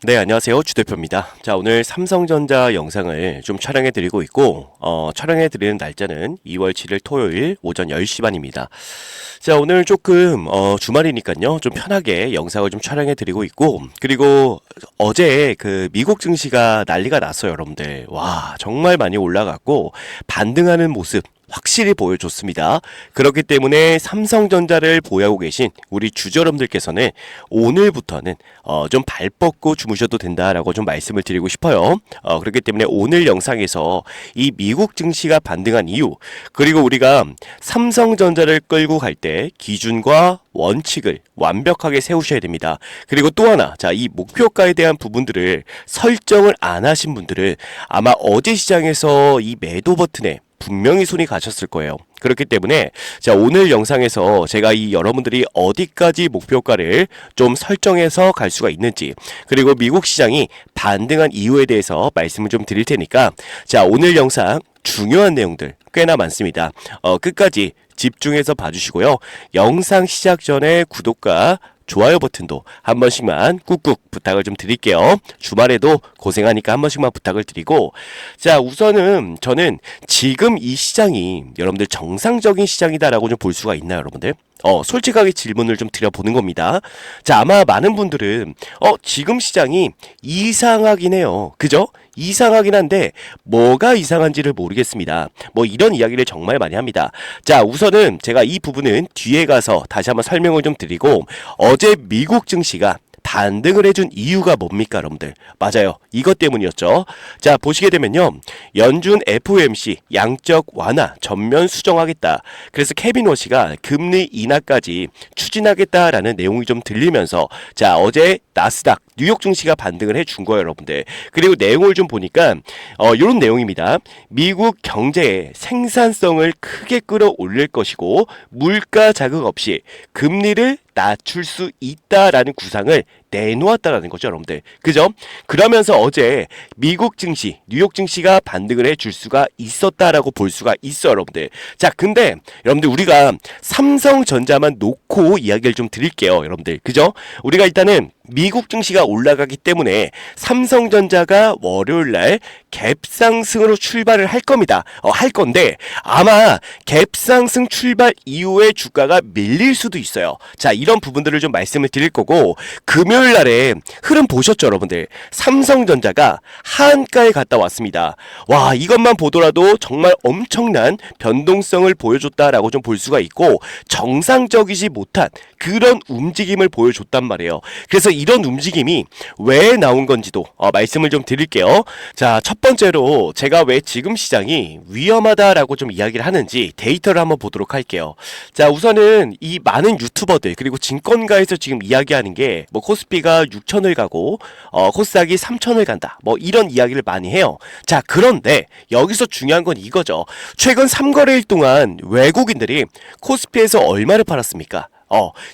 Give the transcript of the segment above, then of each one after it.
네, 안녕하세요. 주대표입니다. 자, 오늘 삼성전자 영상을 좀 촬영해 드리고 있고, 촬영해 드리는 날짜는 2월 7일 토요일 오전 10시 반입니다. 자, 오늘 조금, 주말이니까요. 좀 편하게 영상을 좀 촬영해 드리고 있고, 그리고 어제 그 미국 증시가 난리가 났어요, 여러분들. 와, 정말 많이 올라갔고, 반등하는 모습, 확실히 보여줬습니다. 그렇기 때문에 삼성전자를 보유하고 계신 우리 주저럼들께서는 오늘부터는 좀 발 뻗고 주무셔도 된다라고 좀 말씀을 드리고 싶어요. 그렇기 때문에 오늘 영상에서 이 미국 증시가 반등한 이유, 그리고 우리가 삼성전자를 끌고 갈 때 기준과 원칙을 완벽하게 세우셔야 됩니다. 그리고 또 하나, 자, 이 목표가에 대한 부분들을 설정을 안 하신 분들은 아마 어제 시장에서 이 매도 버튼에 분명히 손이 가셨을 거예요. 그렇기 때문에 자, 오늘 영상에서 제가 이 여러분들이 어디까지 목표가를 좀 설정해서 갈 수가 있는지, 그리고 미국 시장이 반등한 이유에 대해서 말씀을 좀 드릴 테니까, 자, 오늘 영상 중요한 내용들 꽤나 많습니다. 끝까지 집중해서 봐주시고요. 영상 시작 전에 구독과 좋아요 버튼도 한 번씩만 꾹꾹 부탁을 좀 드릴게요. 주말에도 고생하니까 한 번씩만 부탁을 드리고, 자, 우선은 저는 지금 이 시장이 여러분들 정상적인 시장이다라고 좀 볼 수가 있나요, 여러분들? 솔직하게 질문을 좀 드려보는 겁니다. 자, 아마 많은 분들은 지금 시장이 이상하긴 해요. 그죠? 이상하긴 한데 뭐가 이상한지를 모르겠습니다. 뭐 이런 이야기를 정말 많이 합니다. 자, 우선은 제가 이 부분은 뒤에 가서 다시 한번 설명을 좀 드리고, 어제 미국 증시가 반등을 해준 이유가 뭡니까, 여러분들? 맞아요. 이것 때문이었죠. 자, 보시게 되면요. 연준 FOMC 양적 완화 전면 수정하겠다. 그래서 케빈 워시가 금리 인하까지 추진하겠다라는 내용이 좀 들리면서, 자, 어제 나스닥 뉴욕 증시가 반등을 해준 거예요, 여러분들. 그리고 내용을 좀 보니까 이런 내용입니다. 미국 경제의 생산성을 크게 끌어올릴 것이고 물가 자극 없이 금리를 낮출 수 있다라는 구상을 내놓았다라는 거죠, 여러분들. 그죠? 그러면서 어제 미국 증시, 뉴욕 증시가 반등을 해줄 수가 있었다라고 볼 수가 있어요, 여러분들. 자, 근데 여러분들 우리가 삼성전자만 놓고 이야기를 좀 드릴게요, 여러분들. 그죠? 우리가 일단은 미국 증시가 올라가기 때문에 삼성전자가 월요일날 갭상승으로 출발을 할 겁니다. 할 건데 아마 갭상승 출발 이후에 주가가 밀릴 수도 있어요. 자, 이런 부분들을 좀 말씀을 드릴 거고, 금요일날에 흐름 보셨죠, 여러분들? 삼성전자가 하한가에 갔다 왔습니다. 와, 이것만 보더라도 정말 엄청난 변동성을 보여줬다라고 좀 볼 수가 있고, 정상적이지 못한 그런 움직임을 보여줬단 말이에요. 그래서 이런 움직임이 왜 나온 건지도 말씀을 좀 드릴게요. 자, 첫 번째로 제가 왜 지금 시장이 위험하다라고 좀 이야기를 하는지 데이터를 한번 보도록 할게요. 자, 우선은 이 많은 유튜버들 그리고 증권가에서 지금 이야기하는 게 뭐 코스피가 6천을 가고 코스닥이 3천을 간다, 뭐 이런 이야기를 많이 해요. 자, 그런데 여기서 중요한 건 이거죠. 최근 3거래일 동안 외국인들이 코스피에서 얼마를 팔았습니까?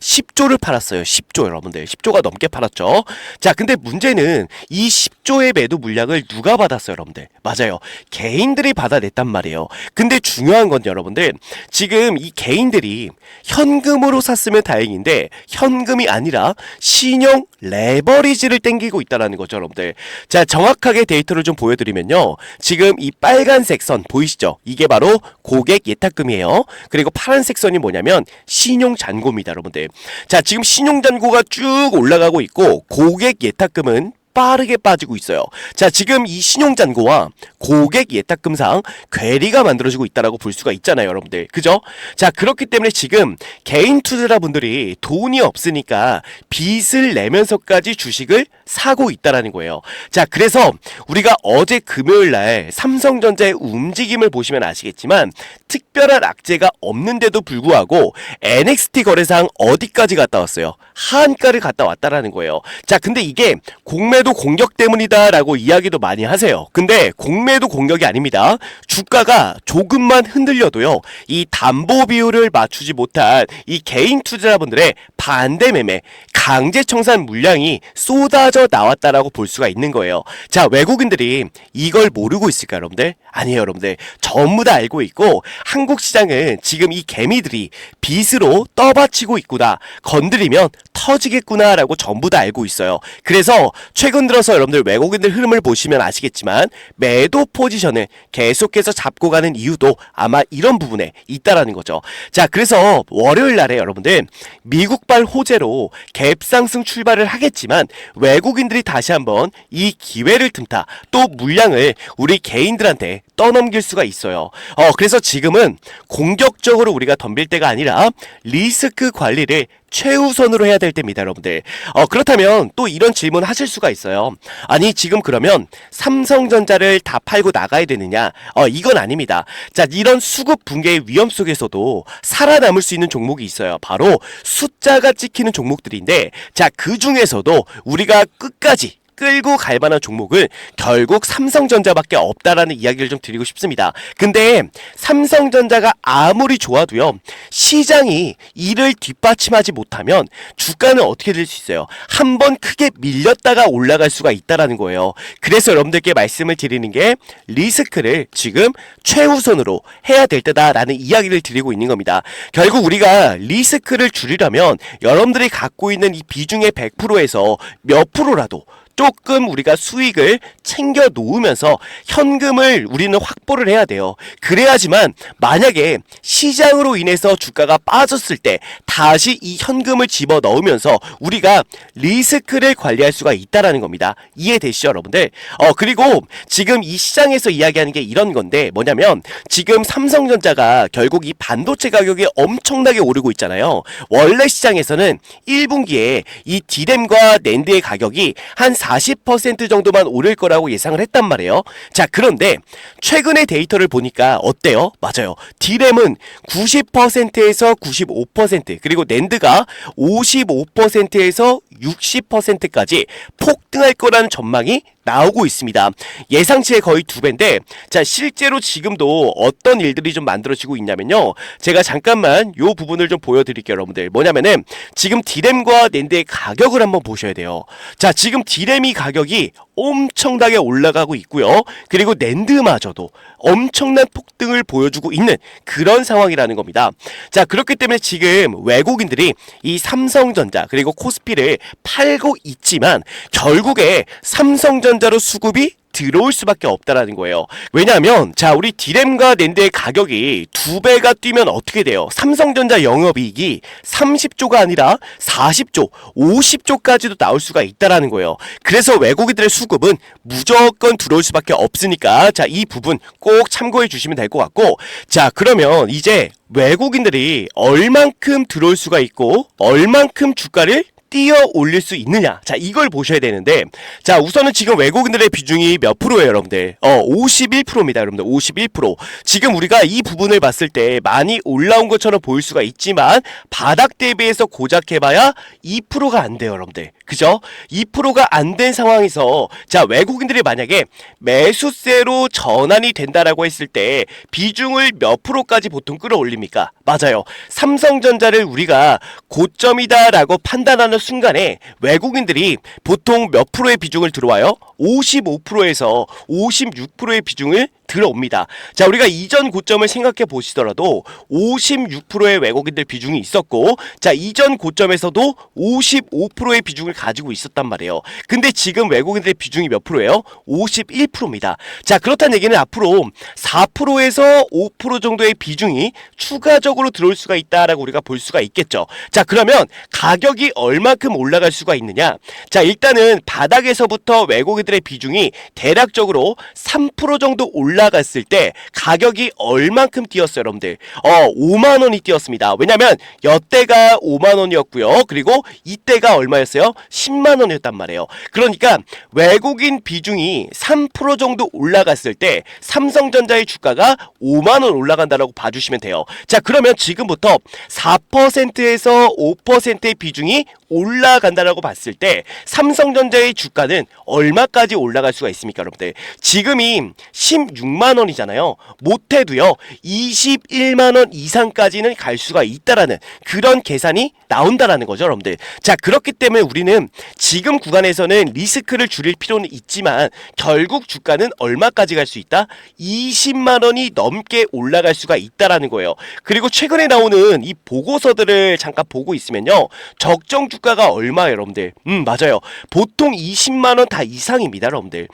10조를 팔았어요. 10조, 여러분들. 10조가 넘게 팔았죠. 자, 근데 문제는 이 10조의 매도 물량을 누가 받았어요, 여러분들? 맞아요. 개인들이 받아냈단 말이에요. 근데 중요한 건 여러분들, 지금 이 개인들이 현금으로 샀으면 다행인데 현금이 아니라 신용 레버리지를 땡기고 있다는 거죠, 여러분들. 자, 정확하게 데이터를 좀 보여드리면요. 지금 이 빨간색 선 보이시죠? 이게 바로 고객 예탁금이에요. 그리고 파란색 선이 뭐냐면 신용 잔고입니다, 여러분들. 자, 지금 신용 잔고가 쭉 올라가고 있고 고객 예탁금은 빠르게 빠지고 있어요. 자, 지금 이 신용잔고와 고객 예탁금상 괴리가 만들어지고 있다라고 볼 수가 있잖아요, 여러분들. 그죠? 자, 그렇기 때문에 지금 개인 투자자분들이 돈이 없으니까 빚을 내면서까지 주식을 사고 있다라는 거예요. 자, 그래서 우리가 어제 금요일 날 삼성전자의 움직임을 보시면 아시겠지만 특별한 악재가 없는데도 불구하고 NXT 거래상 어디까지 갔다 왔어요? 하한가를 갔다 왔다라는 거예요. 자, 근데 이게 공매도 공격 때문이다라고 이야기도 많이 하세요. 근데 공매도 공격이 아닙니다. 주가가 조금만 흔들려도요, 이 담보 비율을 맞추지 못한 이 개인 투자자분들의 반대 매매, 강제 청산 물량이 쏟아져 나왔다라고 볼 수가 있는 거예요. 자, 외국인들이 이걸 모르고 있을까요, 여러분들? 아니에요, 여러분들. 전부 다 알고 있고 한국 시장은 지금 이 개미들이 빚으로 떠받치고 있구나. 건드리면 터지겠구나라고 전부 다 알고 있어요. 그래서 최근 들어서 여러분들 외국인들 흐름을 보시면 아시겠지만 매도 포지션을 계속해서 잡고 가는 이유도 아마 이런 부분에 있다라는 거죠. 자, 그래서 월요일 날에 여러분들 미국발 호재로 갭 상승 출발을 하겠지만 외국인들이 다시 한번 이 기회를 틈타 또 물량을 우리 개인들한테 떠넘길 수가 있어요. 그래서 지금은 공격적으로 우리가 덤빌 때가 아니라 리스크 관리를 최우선으로 해야 될 때입니다, 여러분들. 그렇다면 또 이런 질문 하실 수가 있어요. 아니, 지금 그러면 삼성전자를 다 팔고 나가야 되느냐? 이건 아닙니다. 자, 이런 수급 붕괴의 위험 속에서도 살아남을 수 있는 종목이 있어요. 바로 숫자가 찍히는 종목들인데, 자, 그 중에서도 우리가 끝까지 끌고 갈 만한 종목은 결국 삼성전자밖에 없다라는 이야기를 좀 드리고 싶습니다. 근데 삼성전자가 아무리 좋아도요, 시장이 이를 뒷받침하지 못하면 주가는 어떻게 될 수 있어요? 한번 크게 밀렸다가 올라갈 수가 있다라는 거예요. 그래서 여러분들께 말씀을 드리는 게 리스크를 지금 최우선으로 해야 될 때다라는 이야기를 드리고 있는 겁니다. 결국 우리가 리스크를 줄이려면 여러분들이 갖고 있는 이 비중의 100%에서 몇 프로라도 조금 우리가 수익을 챙겨 놓으면서 현금을 우리는 확보를 해야 돼요. 그래야지만 만약에 시장으로 인해서 주가가 빠졌을 때 다시 이 현금을 집어 넣으면서 우리가 리스크를 관리할 수가 있다라는 겁니다. 이해되시죠, 여러분들? 그리고 지금 이 시장에서 이야기하는 게 이런 건데 뭐냐면 지금 삼성전자가 결국 이 반도체 가격이 엄청나게 오르고 있잖아요. 원래 시장에서는 1분기에 이 D램과 낸드의 가격이 한 40% 정도만 오를 거라고 예상을 했단 말이에요. 자, 그런데 최근의 데이터를 보니까 어때요? 맞아요. D램은 90%에서 95%, 그리고 낸드가 55%에서 60%까지 폭등할 거라는 전망이 나오고 있습니다. 예상치의 거의 2배인데, 자, 실제로 지금도 어떤 일들이 좀 만들어지고 있냐면요, 제가 잠깐만 요 부분을 좀 보여드릴게요, 여러분들. 뭐냐면은 지금 D램과 낸드의 가격을 한번 보셔야 돼요. 자, 지금 D램이 가격이 엄청나게 올라가고 있고요, 그리고 낸드마저도 엄청난 폭등을 보여주고 있는 그런 상황이라는 겁니다. 자, 그렇기 때문에 지금 외국인들이 이 삼성전자 그리고 코스피를 팔고 있지만 결국에 삼성전자로 수급이 들어올 수밖에 없다라는 거예요. 왜냐하면 자, 우리 D램과 낸드의 가격이 2배가 뛰면 어떻게 돼요? 삼성전자 영업이익이 30조가 아니라 40조, 50조까지도 나올 수가 있다라는 거예요. 그래서 외국인들의 수급은 무조건 들어올 수밖에 없으니까 자, 이 부분 꼭 참고해 주시면 될 것 같고, 자, 그러면 이제 외국인들이 얼만큼 들어올 수가 있고 얼만큼 주가를 띄어 올릴 수 있느냐, 자, 이걸 보셔야 되는데, 자, 우선은 지금 외국인들의 비중이 몇 프로예요, 여러분들? 51%입니다, 여러분들. 51%. 지금 우리가 이 부분을 봤을 때 많이 올라온 것처럼 보일 수가 있지만 바닥 대비해서 고작 해봐야 2%가 안 돼요, 여러분들. 그죠? 2%가 안 된 상황에서 자, 외국인들이 만약에 매수세로 전환이 된다라고 했을 때 비중을 몇 프로까지 보통 끌어올립니까? 맞아요. 삼성전자를 우리가 고점이다라고 판단하는 순간에 외국인들이 보통 몇 프로의 비중을 들어와요? 55%에서 56%의 비중을 들어옵니다. 자, 우리가 이전 고점을 생각해 보시더라도 56%의 외국인들 비중이 있었고, 자, 이전 고점에서도 55%의 비중을 가지고 있었단 말이에요. 근데 지금 외국인들의 비중이 몇 프로예요? 51%입니다. 자, 그렇다는 얘기는 앞으로 4%에서 5% 정도의 비중이 추가적으로 들어올 수가 있다라고 우리가 볼 수가 있겠죠. 자, 그러면 가격이 얼마큼 올라갈 수가 있느냐? 자, 일단은 바닥에서부터 외국인들의 비중이 대략적으로 3% 정도 올라갔을 때 가격이 얼만큼 뛰었어요, 여러분들? 5만원이 뛰었습니다. 왜냐면 여때가 5만원이었고요. 그리고 이때가 얼마였어요? 10만원이었단 말이에요. 그러니까 외국인 비중이 3% 정도 올라갔을 때 삼성전자의 주가가 5만원 올라간다라고 봐주시면 돼요. 자, 그러면 지금부터 4%에서 5%의 비중이 올라간다라고 봤을 때 삼성전자의 주가는 얼마까지 올라갈 수가 있습니까, 여러분들? 지금이 16 6만 원이잖아요. 못해도요 21만 원 이상까지는 갈 수가 있다라는 그런 계산이 나온다라는 거죠, 여러분들. 자, 그렇기 때문에 우리는 지금 구간에서는 리스크를 줄일 필요는 있지만 결국 주가는 얼마까지 갈 수 있다? 20만 원이 넘게 올라갈 수가 있다라는 거예요. 그리고 최근에 나오는 이 보고서들을 잠깐 보고 있으면요, 적정 주가가 얼마예요, 여러분들? 맞아요. 보통 20만 원 다 이상입니다, 여러분들.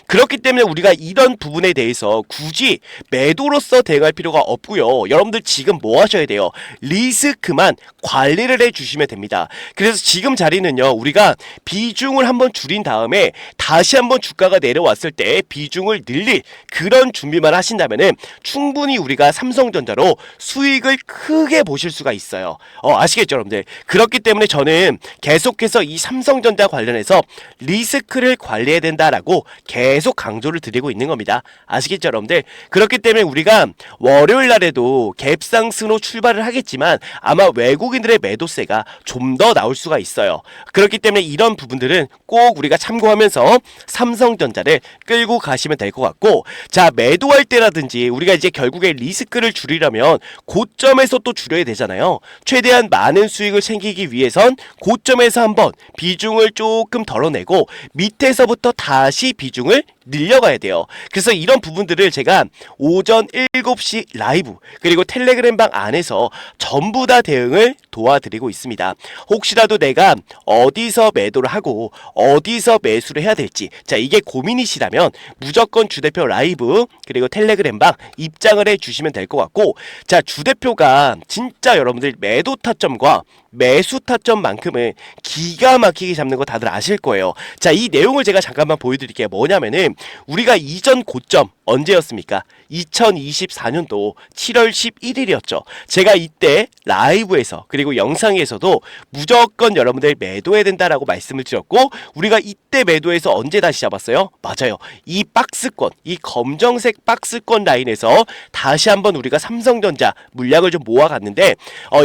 그렇기 때문에 우리가 이런 부분에 대해서 굳이 매도로서 대응할 필요가 없고요. 여러분들 지금 뭐 하셔야 돼요? 리스크만 관리를 해주시면 됩니다. 그래서 지금 자리는요, 우리가 비중을 한번 줄인 다음에 다시 한번 주가가 내려왔을 때 비중을 늘릴 그런 준비만 하신다면은 충분히 우리가 삼성전자로 수익을 크게 보실 수가 있어요. 아시겠죠, 여러분들? 그렇기 때문에 저는 계속해서 이 삼성전자 관련해서 리스크를 관리해야 된다라고 계속 강조를 드리고 있는 겁니다. 아시겠죠, 여러분들? 그렇기 때문에 우리가 월요일 날에도 갭상승으로 출발을 하겠지만 아마 외국인들의 매도세가 좀 더 나올 수가 있어요. 그렇기 때문에 이런 부분들은 꼭 우리가 참고하면서 삼성전자를 끌고 가시면 될 것 같고, 자, 매도할 때라든지 우리가 이제 결국에 리스크를 줄이려면 고점에서 또 줄여야 되잖아요. 최대한 많은 수익을 챙기기 위해선 고점에서 한번 비중을 조금 덜어내고 밑에서부터 다시 비중을 늘려가야 돼요. 그래서 이런 부분들을 제가 오전 7시 라이브 그리고 텔레그램 방 안에서 전부 다 대응을 도와드리고 있습니다. 혹시라도 내가 어디서 매도를 하고 어디서 매수를 해야 될지, 자, 이게 고민이시라면 무조건 주대표 라이브 그리고 텔레그램 방 입장을 해주시면 될 것 같고, 자, 주대표가 진짜 여러분들 매도 타점과 매수 타점만큼은 기가 막히게 잡는 거 다들 아실 거예요. 자, 이 내용을 제가 잠깐만 보여드릴게요. 뭐냐면은 우리가 이전 고점 언제였습니까? 2024년도 7월 11일이었죠. 제가 이때 라이브에서 그리고 영상에서도 무조건 여러분들 매도해야 된다라고 말씀을 드렸고, 우리가 이때 매도해서 언제 다시 잡았어요? 맞아요. 이 박스권, 이 검정색 박스권 라인에서 다시 한번 우리가 삼성전자 물량을 좀 모아갔는데,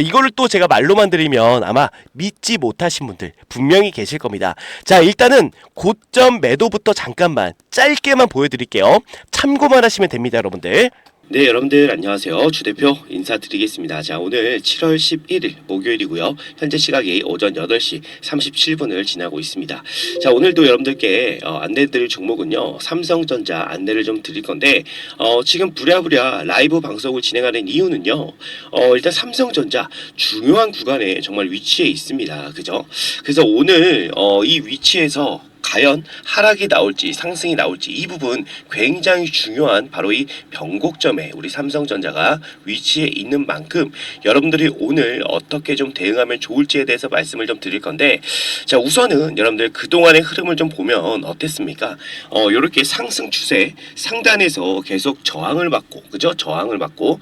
이거를 또 제가 말로만 드리면 아마 믿지 못하신 분들 분명히 계실 겁니다. 자, 일단은 고점 매도부터 잠깐만 짧게만 보여드릴게요. 참고만 하시면 됩니다, 여러분들. 네, 여러분들 안녕하세요. 주대표 인사드리겠습니다. 자, 오늘 7월 11일 목요일이고요. 현재 시각이 오전 8시 37분을 지나고 있습니다. 자, 오늘도 여러분들께 안내드릴 종목은요, 삼성전자 안내를 좀 드릴 건데, 지금 부랴부랴 라이브 방송을 진행하는 이유는요, 일단 삼성전자 중요한 구간에 정말 위치해 있습니다. 그죠? 그래서 오늘 이 위치에서 과연 하락이 나올지 상승이 나올지, 이 부분 굉장히 중요한 바로 이 변곡점에 우리 삼성전자가 위치해 있는 만큼 여러분들이 오늘 어떻게 좀 대응하면 좋을지에 대해서 말씀을 좀 드릴 건데, 자, 우선은 여러분들 그동안의 흐름을 좀 보면 어땠습니까? 요렇게 상승 추세 상단에서 계속 저항을 받고, 그죠? 저항을 받고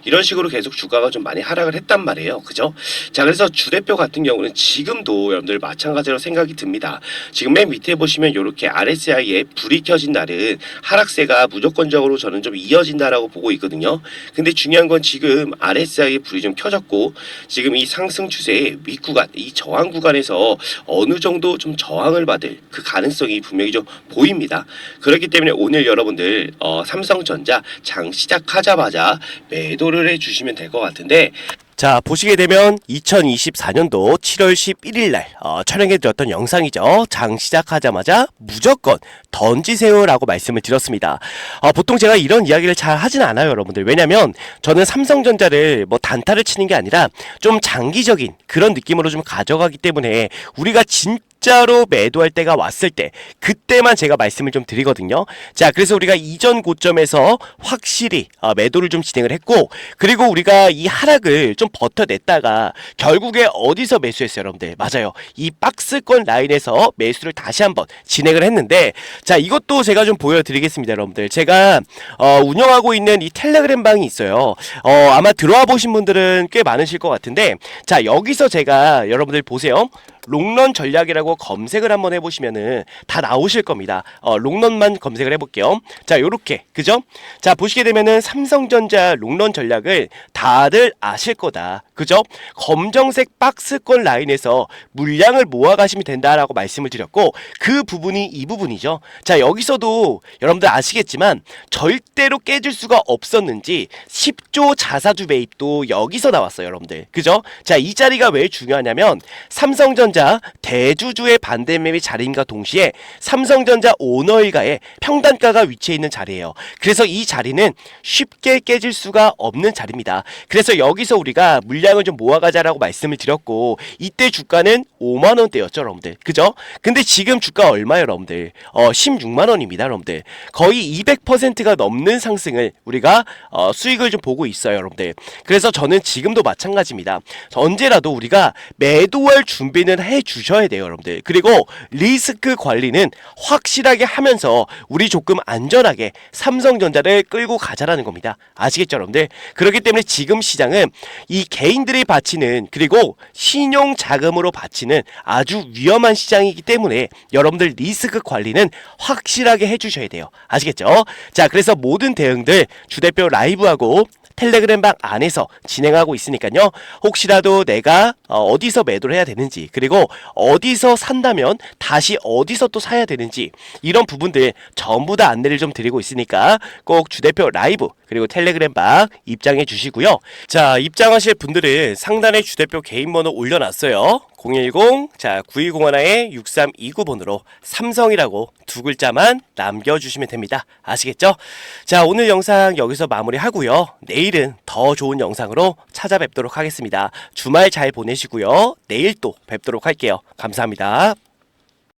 이런 식으로 계속 주가가 좀 많이 하락을 했단 말이에요. 그죠? 자, 그래서 주대표 같은 경우는 지금도 여러분들 마찬가지로 생각이 듭니다. 지금 맨 밑에 보시면 이렇게 RSI에 불이 켜진 날은 하락세가 무조건적으로 저는 좀 이어진다라고 보고 있거든요. 근데 중요한 건 지금 RSI에 불이 좀 켜졌고, 지금 이 상승 추세의 윗구간, 이 저항 구간에서 어느 정도 좀 저항을 받을 그 가능성이 분명히 좀 보입니다. 그렇기 때문에 오늘 여러분들 삼성전자 장 시작하자마자 매도를 해주시면 될 것 같은데, 자, 보시게 되면 2024년도 7월 11일날 촬영해드렸던 영상이죠. 장 시작하자마자 무조건 던지세요 라고 말씀을 드렸습니다. 보통 제가 이런 이야기를 잘 하진 않아요, 여러분들. 왜냐면 저는 삼성전자를 뭐 단타를 치는 게 아니라 좀 장기적인 그런 느낌으로 좀 가져가기 때문에 우리가 진짜로 매도할 때가 왔을 때 그때만 제가 말씀을 좀 드리거든요. 자, 그래서 우리가 이전 고점에서 확실히 매도를 좀 진행을 했고, 그리고 우리가 이 하락을 좀 버텨냈다가 결국에 어디서 매수했어요, 여러분들? 맞아요. 이 박스권 라인에서 매수를 다시 한번 진행을 했는데, 자, 이것도 제가 좀 보여드리겠습니다, 여러분들. 제가 운영하고 있는 이 텔레그램 방이 있어요. 아마 들어와 보신 분들은 꽤 많으실 것 같은데, 자, 여기서 제가 여러분들 보세요. 롱런 전략이라고 롱런이라고 검색을 한번 해보시면은 다 나오실 겁니다. 롱런만 검색을 해볼게요. 자, 요렇게 그죠? 자, 보시게 되면은 삼성전자 롱런 전략을 다들 아실 거다. 그죠? 검정색 박스권 라인에서 물량을 모아가시면 된다라고 말씀을 드렸고, 그 부분이 이 부분이죠. 자, 여기서도 여러분들 아시겠지만 절대로 깨질 수가 없었는지 10조 자사주 매입도 여기서 나왔어요, 여러분들. 그죠? 자, 이 자리가 왜 중요하냐면 삼성전자 대주주의 반대 매매 자리인가 동시에 삼성전자 오너일가의 평단가가 위치해 있는 자리예요. 그래서 이 자리는 쉽게 깨질 수가 없는 자리입니다. 그래서 여기서 우리가 물량을 좀 모아가자라고 말씀을 드렸고, 이때 주가는 5만원대였죠, 여러분들. 그죠? 근데 지금 주가 얼마예요, 여러분들? 16만원입니다, 여러분들. 거의 200%가 넘는 상승을 우리가 수익을 좀 보고 있어요, 여러분들. 그래서 저는 지금도 마찬가지입니다. 언제라도 우리가 매도할 준비는 해 주셔야 돼요, 여러분들. 그리고 리스크 관리는 확실하게 하면서 우리 조금 안전하게 삼성전자를 끌고 가자라는 겁니다. 아시겠죠, 여러분들? 그렇기 때문에 지금 시장은 이 개인들이 바치는, 그리고 신용 자금으로 바치는 아주 위험한 시장이기 때문에 여러분들 리스크 관리는 확실하게 해주셔야 돼요. 아시겠죠? 자, 그래서 모든 대응들 주대표 라이브하고 텔레그램방 안에서 진행하고 있으니까요. 혹시라도 내가 어디서 매도를 해야 되는지, 그리고 어디서 산다면 다시 어디서 또 사야 되는지, 이런 부분들 전부 다 안내를 좀 드리고 있으니까 꼭 주대표 라이브 그리고 텔레그램방 입장해 주시고요. 자, 입장하실 분들은 상단에 주대표 개인 번호 올려놨어요. 010, 자, 9201-6329번으로 삼성이라고 두 글자만 남겨주시면 됩니다. 아시겠죠? 자, 오늘 영상 여기서 마무리하고요. 내일은 더 좋은 영상으로 찾아뵙도록 하겠습니다. 주말 잘 보내시고요. 내일 또 뵙도록 할게요. 감사합니다.